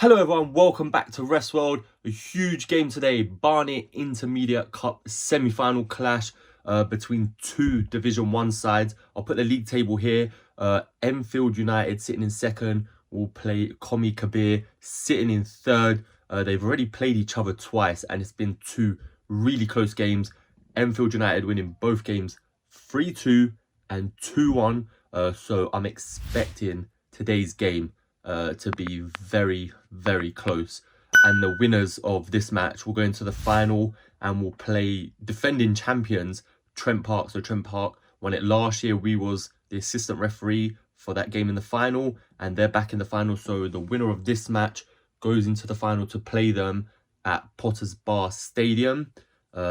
Hello everyone, welcome back to Rest World. A huge game today, Barnet Intermediate Cup semi-final clash between two Division 1 sides. I'll put the league table here. Enfield United sitting in second will play Komi Kebir sitting in third. They've already played each other twice and it's been two really close games. Enfield United winning both games 3-2 and 2-1. So I'm expecting today's game to be very close, and the winners of this match will go into the final and will play defending champions Trent Park. So Trent Park won it last year. We was the assistant referee for that game in the final, and they're back in the final. So the winner of this match goes into the final to play them at Potters Bar Stadium.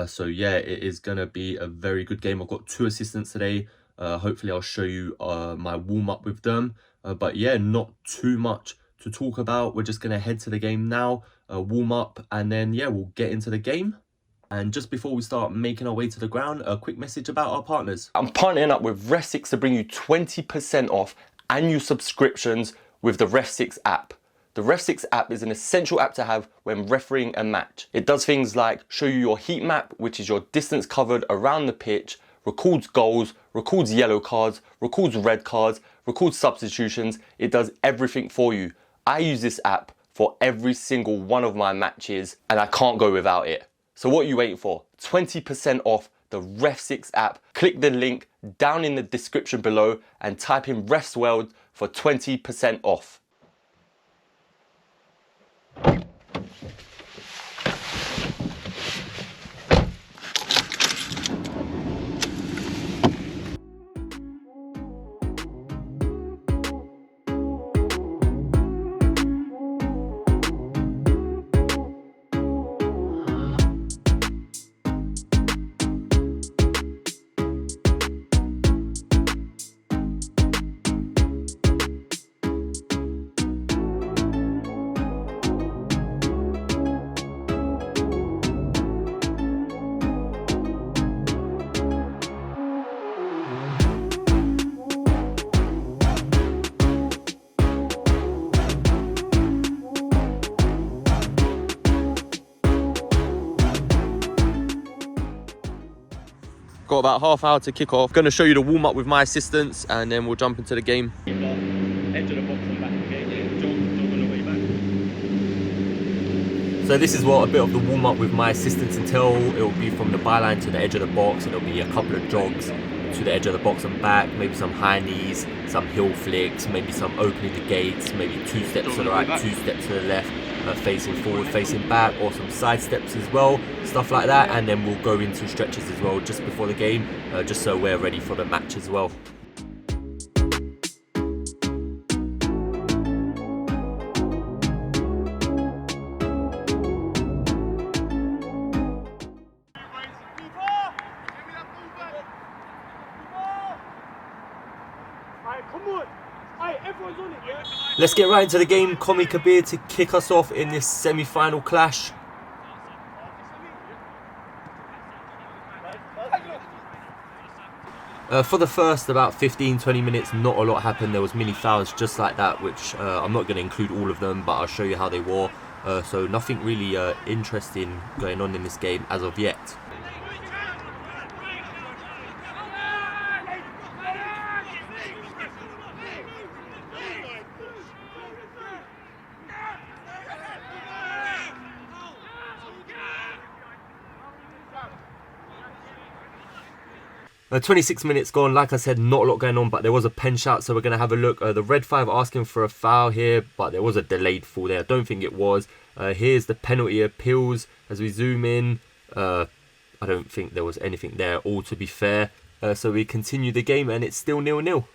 So yeah, it is gonna be a very good game. I've got two assistants today. Hopefully I'll show you my warm-up with them. But yeah, not too much to talk about. We're just going to head to the game now, warm up, and then yeah, we'll get into the game. And just before we start making our way to the ground, a quick message about our partners. I'm partnering up with Ref6 to bring you 20% off annual subscriptions with the Ref6 app. The Ref6 app is an essential app to have when refereeing a match. It does things like show you your heat map, which is your distance covered around the pitch, records goals, records yellow cards, records red cards, records substitutions. It does everything for you. I use this app for every single one of my matches and I can't go without it. So what are you waiting for? 20% off the Ref6 app. Click the link down in the description below and type in Refs World for 20% off. Got about half hour to kick off. Going to show you the warm up with my assistants and then we'll jump into the game. Edge of the box and back again. Jog on the way back. So this is what a bit of the warm up with my assistants entail. It will be from the byline to the edge of the box, and it'll be a couple of jogs to the edge of the box and back, maybe some high knees, some heel flicks, maybe some opening the gates, maybe 2 steps to the right, 2 steps to the left, facing forward, facing back, or some side steps as well, stuff like that. And then we'll go into stretches as well just before the game, just so we're ready for the match as well. Let's get right into the game. Komi Kebir to kick us off in this semi-final clash. For the first about 15-20 minutes, not a lot happened. There was mini fouls just like that, which I'm not going to include all of them, but I'll show you how they were. So nothing really interesting going on in this game as of yet. 26 minutes gone. Like I said, not a lot going on, but there was a pen shout, so we're going to have a look. The red 5 asking for a foul here, but there was a delayed fall there. I don't think it was. Here's the penalty appeals as we zoom in. I don't think there was anything there, all to be fair. So we continue the game and it's still 0-0.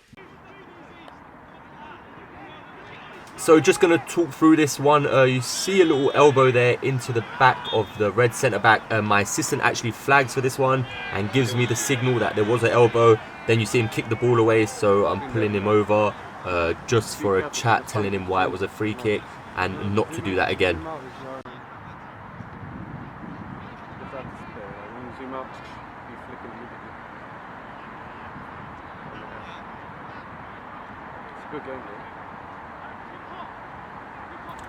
So just going to talk through this one. You see a little elbow there into the back of the red centre back. My assistant actually flags for this one and gives me the signal that there was an elbow. Then you see him kick the ball away, so I'm pulling him over just for a chat, telling him why it was a free kick and not to do that again.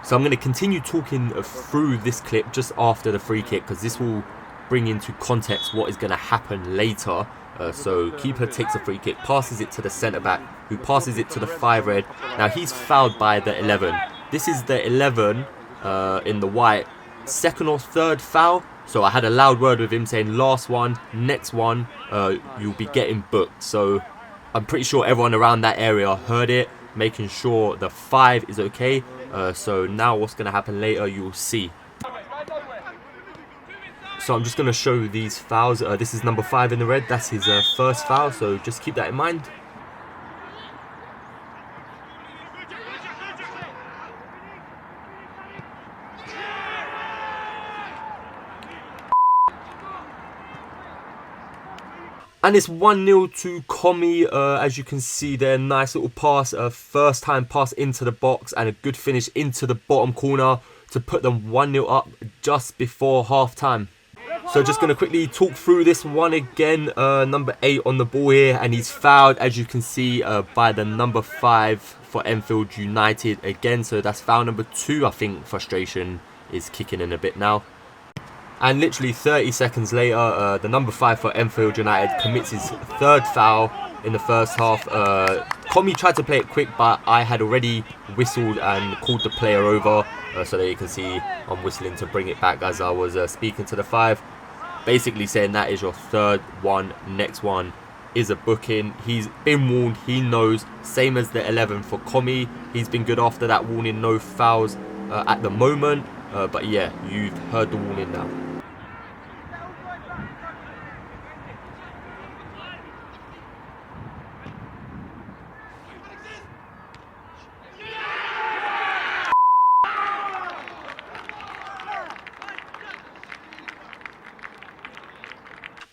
So I'm going to continue talking through this clip just after the free kick, because this will bring into context what is going to happen later. So keeper takes a free kick, passes it to the centre back, who passes it to the 5 red. Now he's fouled by the 11. This is the 11 in the white, second or third foul. So I had a loud word with him saying last one, next one, you'll be getting booked. So I'm pretty sure everyone around that area heard it, making sure the 5 is okay. So now what's going to happen later, you'll see. So I'm just going to show these fouls. This is number 5 in the red. That's his first foul. So just keep that in mind. And it's 1-0 to Komi, as you can see there. Nice little pass, first time pass into the box and a good finish into the bottom corner to put them 1-0 up just before half time. So just going to quickly talk through this one again. Number 8 on the ball here, and he's fouled, as you can see, by the number 5 for Enfield United again. So that's foul number 2. I think frustration is kicking in a bit now. And literally 30 seconds later, the number 5 for Enfield United commits his 3rd foul in the first half. Komi tried to play it quick, but I had already whistled and called the player over. So that you can see I'm whistling to bring it back as I was speaking to the 5. Basically saying that is your 3rd one, next one is a booking. He's been warned, he knows. Same as the 11 for Komi. He's been good after that warning, no fouls at the moment. But yeah, you've heard the warning now.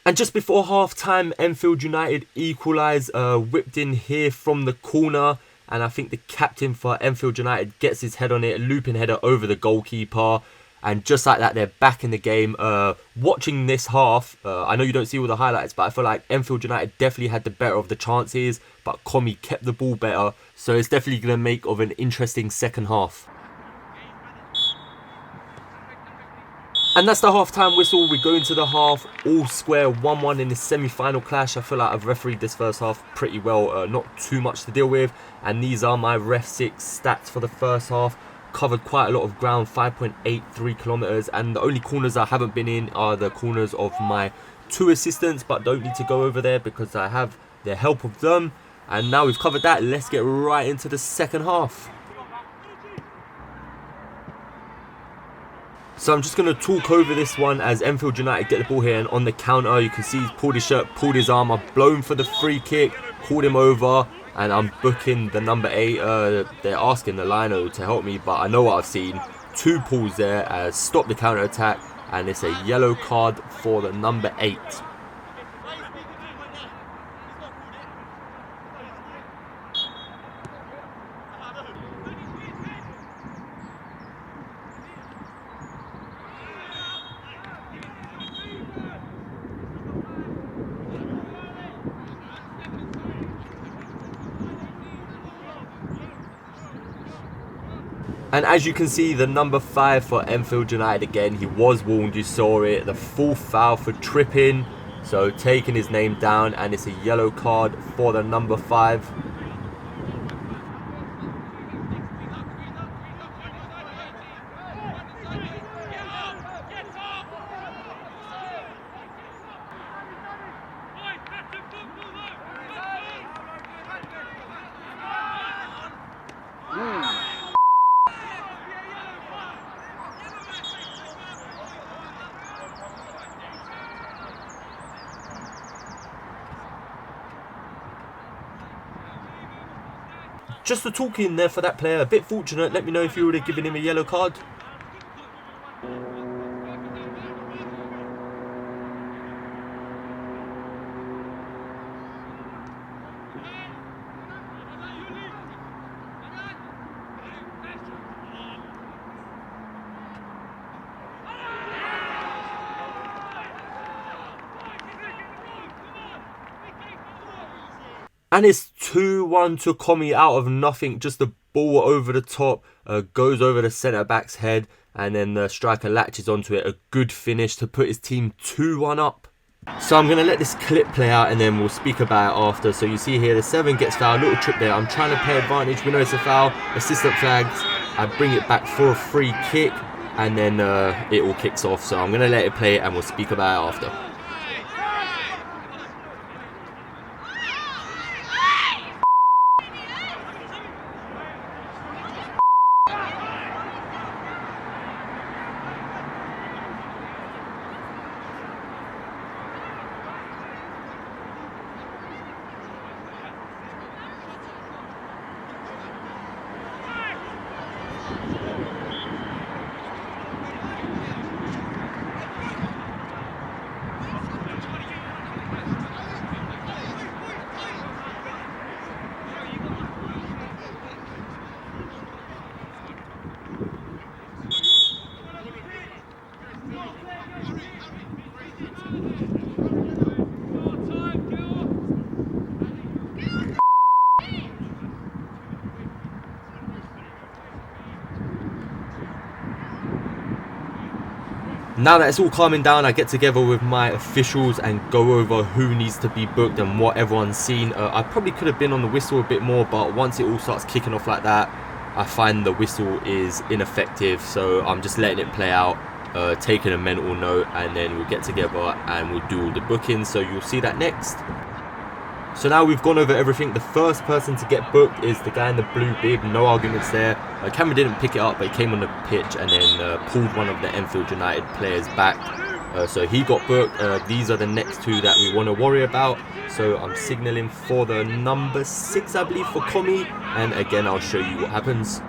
And just before half-time, Enfield United equalise, whipped in here from the corner. And I think the captain for Enfield United gets his head on it, looping header over the goalkeeper. And just like that, they're back in the game. Watching this half, I know you don't see all the highlights, but I feel like Enfield United definitely had the better of the chances. But Komi kept the ball better. So it's definitely going to make of an interesting second half. And that's the half-time whistle. We go into the half, all square, 1-1 in the semi-final clash. I feel like I've refereed this first half pretty well, not too much to deal with. And these are my Ref 6 stats for the first half. Covered quite a lot of ground, 5.83 kilometers. And the only corners I haven't been in are the corners of my 2 assistants, but don't need to go over there because I have the help of them. And now we've covered that, let's get right into the second half. So I'm just going to talk over this one as Enfield United get the ball here, and on the counter you can see he's pulled his shirt, pulled his arm. I've blown for the free kick, called him over, and I'm booking the number 8. They're asking the lino to help me, but I know what I've seen. 2 pulls there, stop the counter attack, and it's a yellow card for the number 8. And as you can see, the number 5 for Enfield United again, he was warned, you saw it. The 4th foul for tripping, so taking his name down, and it's a yellow card for the number 5. Just a talk in there for that player, a bit fortunate. Let me know if you would have given him a yellow card. And it's 2-1 to Komi out of nothing. Just a ball over the top, goes over the centre-back's head, and then the striker latches onto it. A good finish to put his team 2-1 up. So I'm going to let this clip play out and then we'll speak about it after. So you see here the 7 gets fouled, little trip there. I'm trying to play advantage, we know it's a foul, assistant flags. I bring it back for a free kick and then it all kicks off. So I'm going to let it play and we'll speak about it after. Now that it's all calming down, I get together with my officials and go over who needs to be booked and what everyone's seen. I probably could have been on the whistle a bit more, but once it all starts kicking off like that, I find the whistle is ineffective. So I'm just letting it play out, taking a mental note, and then we'll get together and we'll do all the bookings. So you'll see that next. So now we've gone over everything. The first person to get booked is the guy in the blue bib, no arguments there. Cameron didn't pick it up, but he came on the pitch and then pulled one of the Enfield United players back. So he got booked. These are the next 2 that we want to worry about. So I'm signalling for the number 6, I believe, for Komi. And again, I'll show you what happens.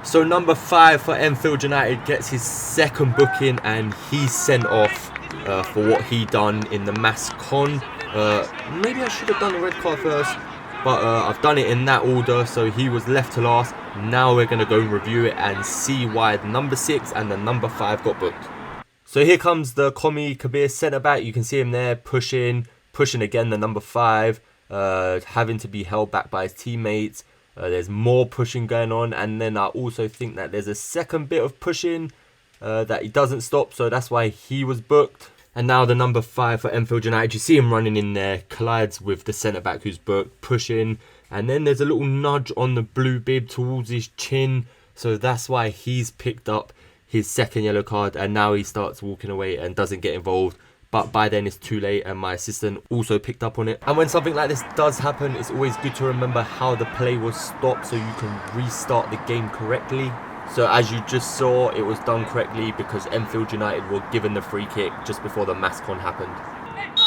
So number 5 for Enfield United gets his second booking and he's sent off for what he done in the mass con. Maybe I should have done the red card first, but I've done it in that order, so he was left to last. Now we're going to go review it and see why the number 6 and the number 5 got booked. So here comes the Komi Kebir centre back. You can see him there pushing again the number 5, having to be held back by his teammates. There's more pushing going on, and then I also think that there's a second bit of pushing that he doesn't stop, so that's why he was booked. And now the number 5 for Enfield United, you see him running in there, collides with the centre back who's booked, pushing, and then there's a little nudge on the blue bib towards his chin, so that's why he's picked up his second yellow card, and now he starts walking away and doesn't get involved. But by then it's too late and my assistant also picked up on it. And when something like this does happen, it's always good to remember how the play was stopped so you can restart the game correctly. So as you just saw, it was done correctly because Enfield United were given the free kick just before the mass con happened.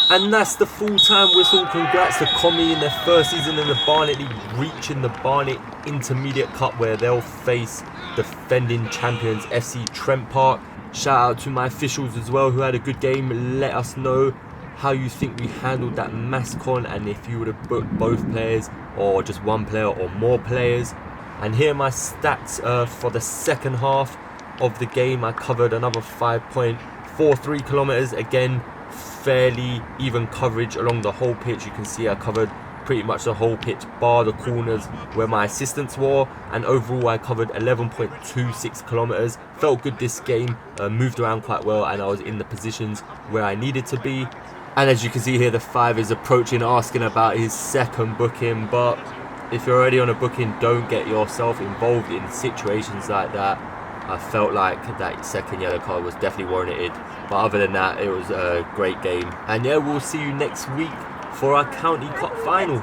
And that's the full-time whistle. Congrats to Komi in their first season in the Barnet League, reaching the Barnet Intermediate Cup where they'll face defending champions FC Trent Park. Shout out to my officials as well who had a good game. Let us know how you think we handled that mass con and if you would have booked both players or just one player or more players. And here are my stats for the second half of the game. I covered another 5.43 kilometers. Again, fairly even coverage along the whole pitch. You can see I covered pretty much the whole pitch bar the corners where my assistants were, and overall I covered 11.26 kilometers. Felt good this game, moved around quite well, and I was in the positions where I needed to be. And as you can see here, the 5 is approaching, asking about his second booking. But if you're already on a booking, don't get yourself involved in situations like that. I felt like that second yellow card was definitely warranted, but other than that, it was a great game. And yeah, we'll see you next week for our County Cup final.